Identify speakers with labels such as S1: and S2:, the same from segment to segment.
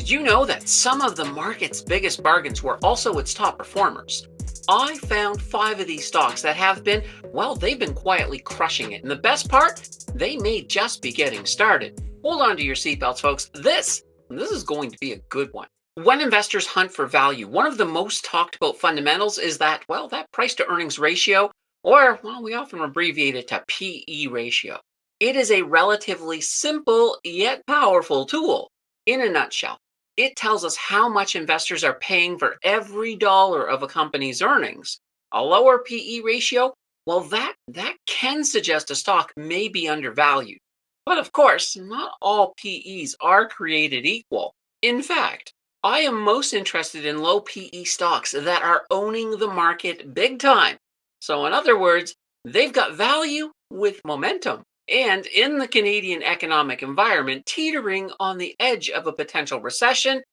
S1: Did you know that some of the market's biggest bargains were also its top performers? I found 5 of these stocks that have been, well, they've been quietly crushing it. And the best part, they may just be getting started. Hold on to your seatbelts, folks. This is going to be a good one. When investors hunt for value, one of the most talked about fundamentals is that, well, that price to earnings ratio, or, well, we often abbreviate it to PE ratio. It is a relatively simple yet powerful tool. In a nutshell, it tells us how much investors are paying for every dollar of a company's earnings. A lower PE ratio, well, that can suggest a stock may be undervalued. But of course, not all PEs are created equal. In fact, I am most interested in low PE stocks that are owning the market big time. So, in other words, they've got value with momentum. And in the Canadian economic environment, teetering on the edge of a potential recession,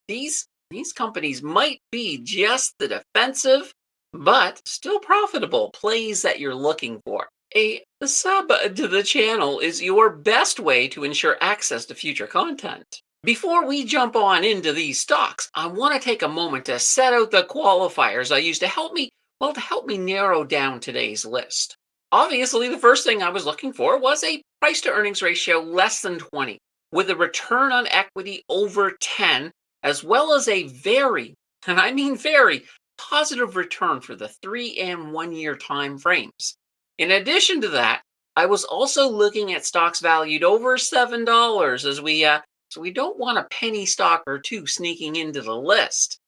S1: these companies might be just the defensive, but still profitable plays that you're looking for. A sub to the channel is your best way to ensure access to future content. Before we jump on into these stocks, I want to take a moment to set out the qualifiers I use to help me, well, to help me narrow down today's list. Obviously, the first thing I was looking for was a price to earnings ratio less than 20, with a return on equity over 10, as well as a very, and I mean very, positive return for the 3 and 1 year time frames. In addition to that, I was also looking at stocks valued over $7 so we don't want a penny stock or two sneaking into the list.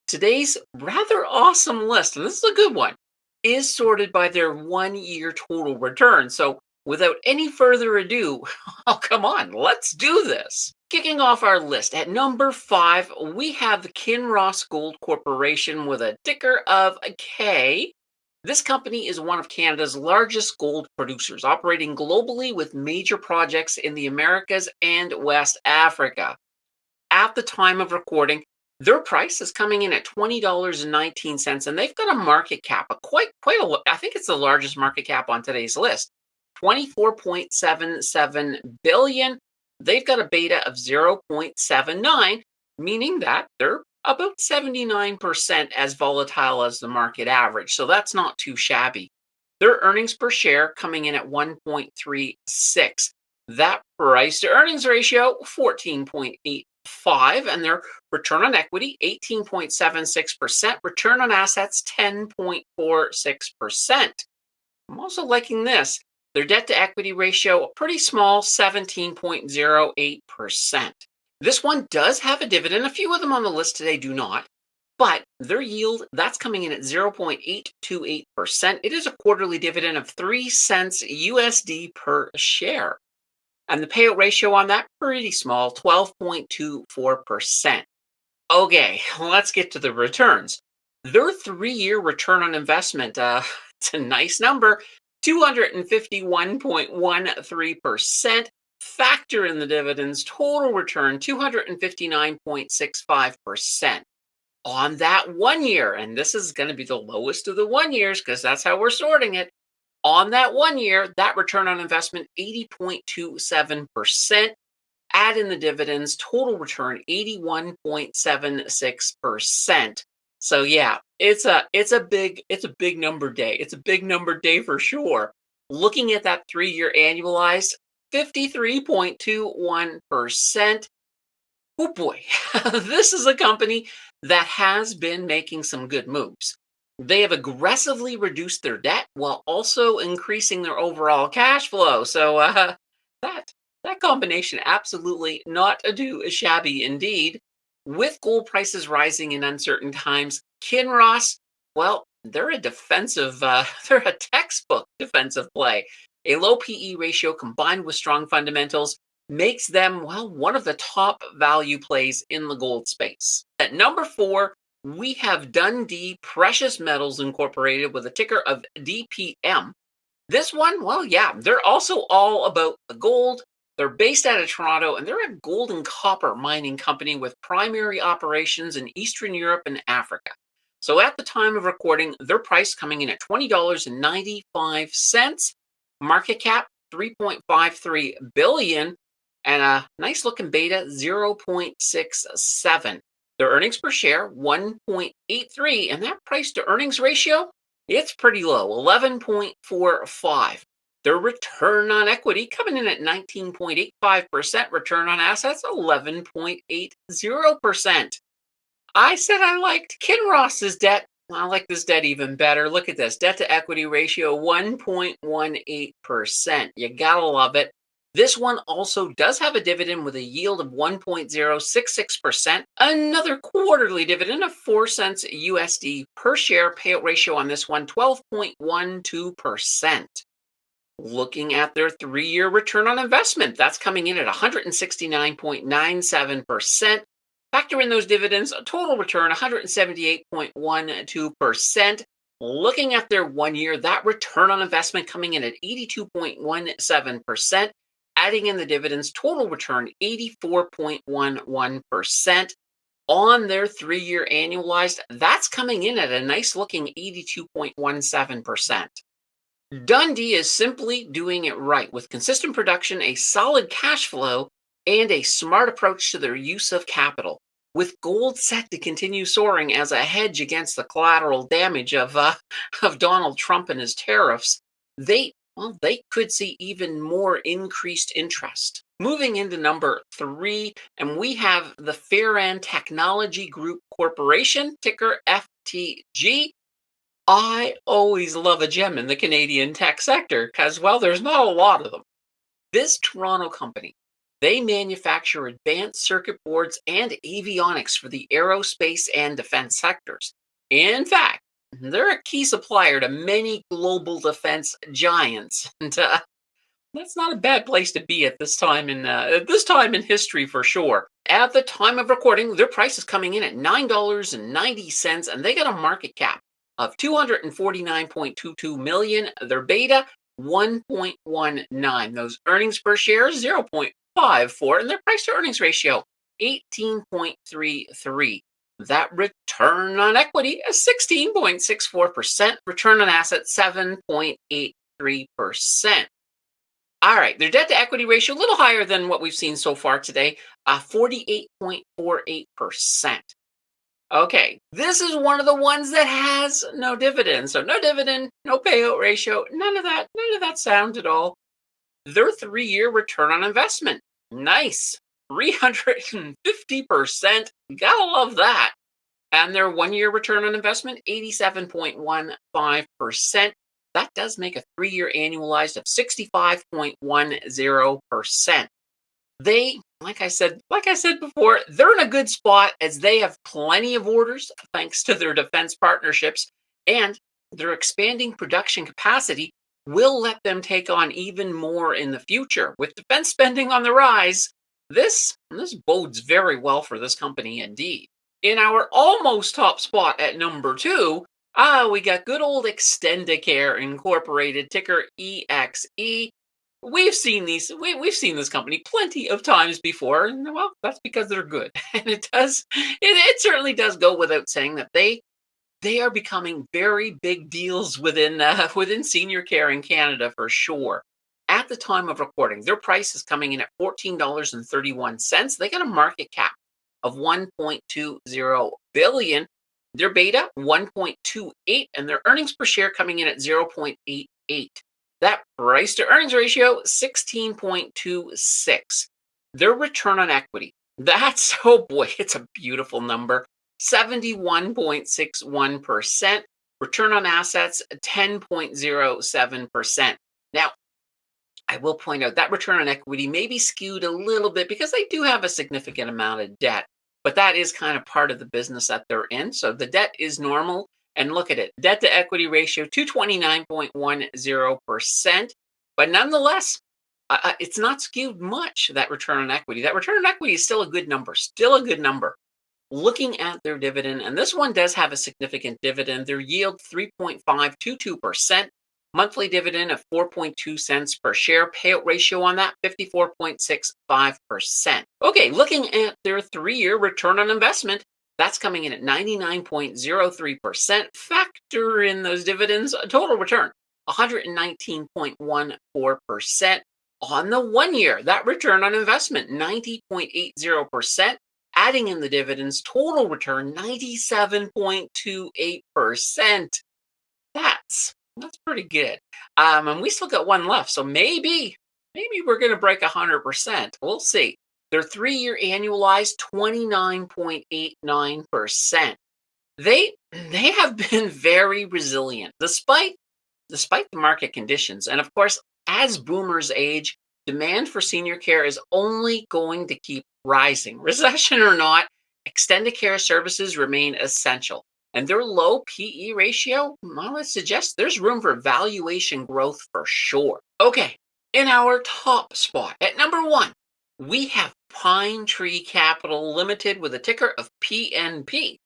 S1: Today's rather awesome list, and this is a good one, is sorted by their 1 year total return. So without any further ado, oh, come on, let's do this. Kicking off our list at number 5, we have the Kinross Gold Corporation with a ticker of a K. This company is one of Canada's largest gold producers, operating globally with major projects in the Americas and West Africa. At the time of recording, their price is coming in at $20.19, and they've got a market cap, I think it's the largest market cap on today's list, 24.77 billion. They've got a beta of 0.79, meaning that they're about 79% as volatile as the market average. So that's not too shabby. Their earnings per share coming in at 1.36. That price to earnings ratio, 14.85, and their return on equity, 18.76%, return on assets, 10.46%. I'm also liking this. Their debt to equity ratio, pretty small, 17.08%. This one does have a dividend. A few of them on the list today do not, but their yield, that's coming in at 0.828%. It is a quarterly dividend of 3 cents USD per share. And the payout ratio on that, pretty small, 12.24%. Okay, let's get to the returns. Their 3 year return on investment, it's a nice number, 251.13%. Factor in the dividends, total return, 259.65%. On that 1 year, and this is going to be the lowest of the 1 years because that's how we're sorting it. On that 1 year, that return on investment, 80.27%. Add in the dividends, total return, 81.76%. So yeah, it's a big number day. It's a big number day for sure. Looking at that 3 year annualized, 53.21%. Oh boy, this is a company that has been making some good moves. They have aggressively reduced their debt while also increasing their overall cash flow. So that that combination absolutely not too shabby indeed. With gold prices rising in uncertain times, Kinross, well, they're a defensive, they're a textbook defensive play. A low PE ratio combined with strong fundamentals makes them, well, one of the top value plays in the gold space. At number 4, we have Dundee Precious Metals Incorporated with a ticker of DPM. This one, well, yeah, they're also all about the gold. They're based out of Toronto, and they're a gold and copper mining company with primary operations in Eastern Europe and Africa. So at the time of recording, their price coming in at $20.95. Market cap, 3.53 billion. and a nice looking beta 0.67. Their earnings per share 1.83, and that price to earnings ratio, it's pretty low, 11.45. Their return on equity coming in at 19.85%, return on assets 11.80%. I said I liked Kinross's debt. I like this debt even better. Look at this, debt to equity ratio 1.18%. You gotta love it. This one also does have a dividend with a yield of 1.066%. Another quarterly dividend of 4 cents USD per share. Payout ratio on this one 12.12%. Looking at their 3-year return on investment, that's coming in at 169.97%. Factor in those dividends, a total return 178.12%. Looking at their 1 year, that return on investment coming in at 82.17%. Adding in the dividends, total return 84.11%. On their 3-year annualized, that's coming in at a nice looking 82.17%. Dundee is simply doing it right with consistent production, a solid cash flow, and a smart approach to their use of capital. With gold set to continue soaring as a hedge against the collateral damage of of Donald Trump and his tariffs, they could see even more increased interest. Moving into number 3, and we have the Farran Technology Group Corporation, ticker FTG. I always love a gem in the Canadian tech sector because, well, there's not a lot of them. This Toronto company, they manufacture advanced circuit boards and avionics for the aerospace and defense sectors. In fact, they're a key supplier to many global defense giants. And that's not a bad place to be at this time in history for sure. At the time of recording, their price is coming in at $9.90, and they got a market cap of 249.22 million. Their beta 1.19. Those earnings per share 0.54, and their price to earnings ratio 18.33. That return on equity is 16.64%. Return on assets 7.83%. All right, their debt to equity ratio a little higher than what we've seen so far today, 48.48%. Okay, this is one of the ones that has no dividend. So no dividend, no payout ratio, none of that sound at all. Their 3-year return on investment, nice, 350%. Gotta love that. And their 1-year return on investment, 87.15%. That does make a 3-year annualized of 65.10%. They, like I said before, they're in a good spot as they have plenty of orders thanks to their defense partnerships, and their expanding production capacity will let them take on even more in the future. With defense spending on the rise, this bodes very well for this company indeed. In our almost top spot at number 2, we got good old Extendicare Incorporated, ticker EXE. We've seen we've seen this company plenty of times before, and well, that's because they're good. And it certainly does go without saying that they are becoming very big deals within senior care in Canada for sure. At the time of recording, their price is coming in at $14.31. They got a market cap of 1.20 billion. Their beta 1.28, and their earnings per share coming in at 0.88. That price to earnings ratio 16.26. Their return on equity, that's, oh boy, it's a beautiful number, 71.61%. Return on assets 10.07%. Now, I will point out that return on equity may be skewed a little bit because they do have a significant amount of debt, but that is kind of part of the business that they're in. So the debt is normal. And look at it, debt to equity ratio 229.10%. But nonetheless, it's not skewed much, that return on equity. That return on equity is still a good number, Looking at their dividend, and this one does have a significant dividend, their yield 3.522%. Monthly dividend of 4.2 cents per share. Payout ratio on that, 54.65%. Okay, looking at their 3-year return on investment, that's coming in at 99.03%. Factor in those dividends, a total return, 119.14%. On the 1 year, that return on investment, 90.80%. Adding in the dividends, total return, 97.28%. That's pretty good. And we still got one left, so maybe we're going to break 100%. We'll see. Their 3-year annualized, 29.89%. They have been very resilient despite the market conditions. And of course, as boomers age, demand for senior care is only going to keep rising. Recession or not, extended care services remain essential. And their low PE ratio, well, it suggests there's room for valuation growth for sure. Okay, in our top spot, at number one, we have Pine Tree Capital Limited with a ticker of PNP.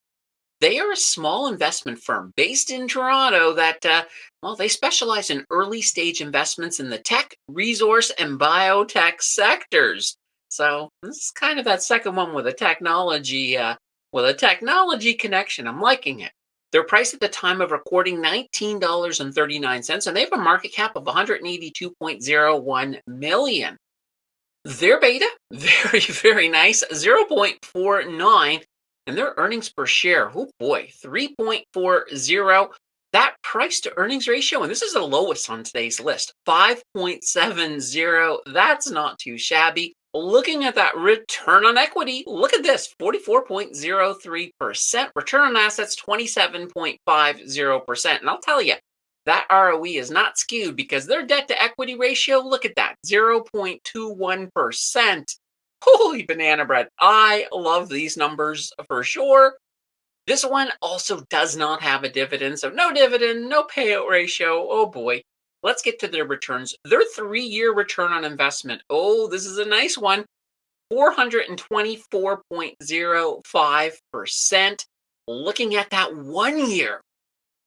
S1: They are a small investment firm based in Toronto that, well, they specialize in early stage investments in the tech, resource, and biotech sectors. So this is kind of that second one with a technology connection. I'm liking it. Their price at the time of recording $19.39, and they have a market cap of 182.01 million. Their beta, very, very nice, 0.49. And their earnings per share, oh boy, 3.40. That price to earnings ratio, and this is the lowest on today's list, 5.70. That's not too shabby. Looking at that return on equity, look at this, 44.03%. Return on assets, 27.50%. And I'll tell you, that ROE is not skewed because their debt to equity ratio, look at that, 0.21%. Holy banana bread. I love these numbers for sure. This one also does not have a dividend, so no dividend, no payout ratio. Oh boy. Let's get to their returns. Their 3-year return on investment. Oh, this is a nice one. 424.05%. Looking at that 1 year,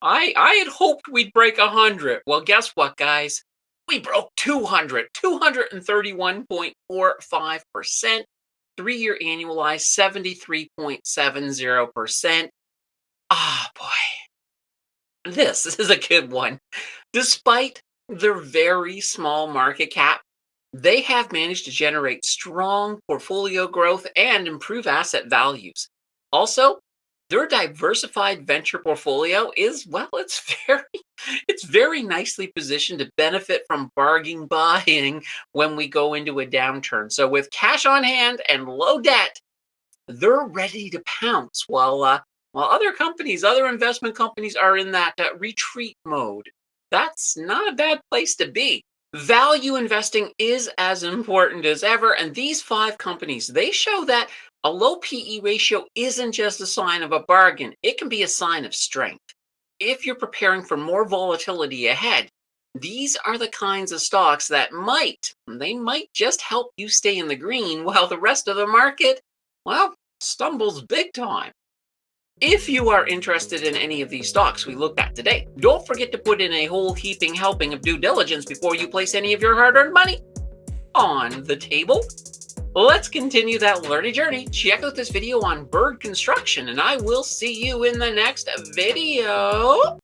S1: I had hoped we'd break 100. Well, guess what, guys? We broke 200, 231.45%. 3-year annualized, 73.70%. Ah, boy. This is a good one. Despite their very small market cap, they have managed to generate strong portfolio growth and improve asset values. Also, their diversified venture portfolio is, well, it's very nicely positioned to benefit from bargain buying when we go into a downturn. So with cash on hand and low debt, they're ready to pounce while other investment companies are in that retreat mode. That's not a bad place to be. Value investing is as important as ever, and these 5 companies, they show that a low PE ratio isn't just a sign of a bargain, it can be a sign of strength. If you're preparing for more volatility ahead, these are the kinds of stocks that they might just help you stay in the green while the rest of the market, well, stumbles big time. If you are interested in any of these stocks we looked at today, don't forget to put in a whole heaping helping of due diligence before you place any of your hard-earned money on the table. Let's continue that learning journey. Check out this video on bird construction, and I will see you in the next video.